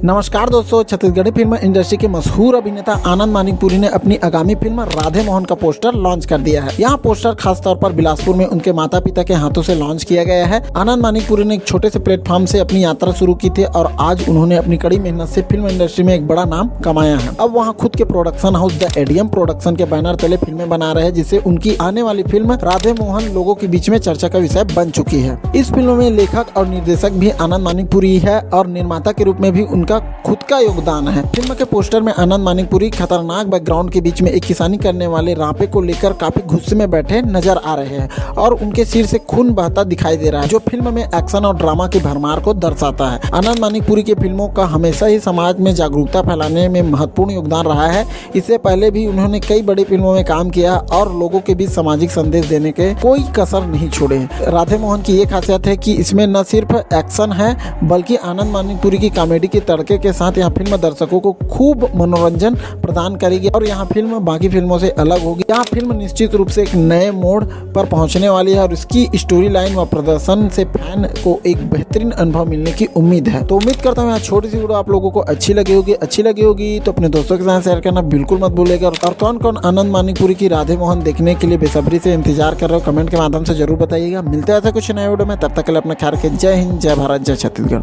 नमस्कार दोस्तों, Chhattisgarhi film industry के मशहूर अभिनेता आनंद मानिकपुरी ने अपनी आगामी फिल्म राधे मोहन का पोस्टर लॉन्च कर दिया है। यहाँ पोस्टर खास तौर पर बिलासपुर में उनके माता पिता के हाथों से लॉन्च किया गया है। आनंद मानिकपुरी ने एक छोटे से प्लेटफॉर्म से अपनी यात्रा शुरू की थी और आज उन्होंने अपनी कड़ी मेहनत से फिल्म इंडस्ट्री में एक बड़ा नाम कमाया है। अब वहाँ खुद के production house the ADM production के बैनर तले फिल्में बना रहे हैं, जिससे उनकी आने वाली फिल्म राधे मोहन लोगों के बीच में चर्चा का विषय बन चुकी है। इस फिल्म में लेखक और निर्देशक भी आनंद मानिकपुरी है और निर्माता के रूप में भी उनका खुद का योगदान है। फिल्म के पोस्टर में आनंद मानिकपुरी खतरनाक बैकग्राउंड के बीच में एक किसानी करने वाले रांपे को लेकर काफी गुस्से में बैठे नजर आ रहे हैं और उनके सिर से खून बहता दिखाई दे रहा है, जो फिल्म में एक्शन और ड्रामा की भरमार को दर्शाता है। आनंद मानिकपुरी की फिल्मों का हमेशा ही समाज में जागरूकता फैलाने में महत्वपूर्ण योगदान रहा है। इससे पहले भी उन्होंने कई बड़ी फिल्मों में काम किया और लोगों के बीच सामाजिक संदेश देने के कोई कसर नहीं छोड़े। राधे मोहन की ये खासियत है कि इसमें न सिर्फ एक्शन है बल्कि आनंद मानिकपुरी की कॉमेडी के तड़के के साथ यहाँ फिल्म दर्शकों को खूब मनोरंजन प्रदान करेगी और यहाँ फिल्म बाकी फिल्मों से अलग होगी। यहाँ फिल्म निश्चित रूप से एक नए मोड़ पर पहुंचने वाली है और इसकी स्टोरी लाइन व प्रदर्शन से फैन को एक बेहतरीन अनुभव मिलने की उम्मीद है। तो उम्मीद करता हूँ यहाँ छोटी सी वीडियो आप लोगों को अच्छी लगी होगी तो अपने दोस्तों के साथ शेयर करना बिल्कुल मत भूलिएगा। और कौन कौन आनंद मानिकपुरी की राधे मोहन देखने के लिए बेसब्री से इंतजार कर रहे हो, कमेंट के माध्यम से जरूर बताइएगा। मिलते हैं ऐसा कुछ नए वीडियो में, तब तक के लिए अपना ख्याल रखिए। जय हिंद, जय भारत, जय छत्तीसगढ़।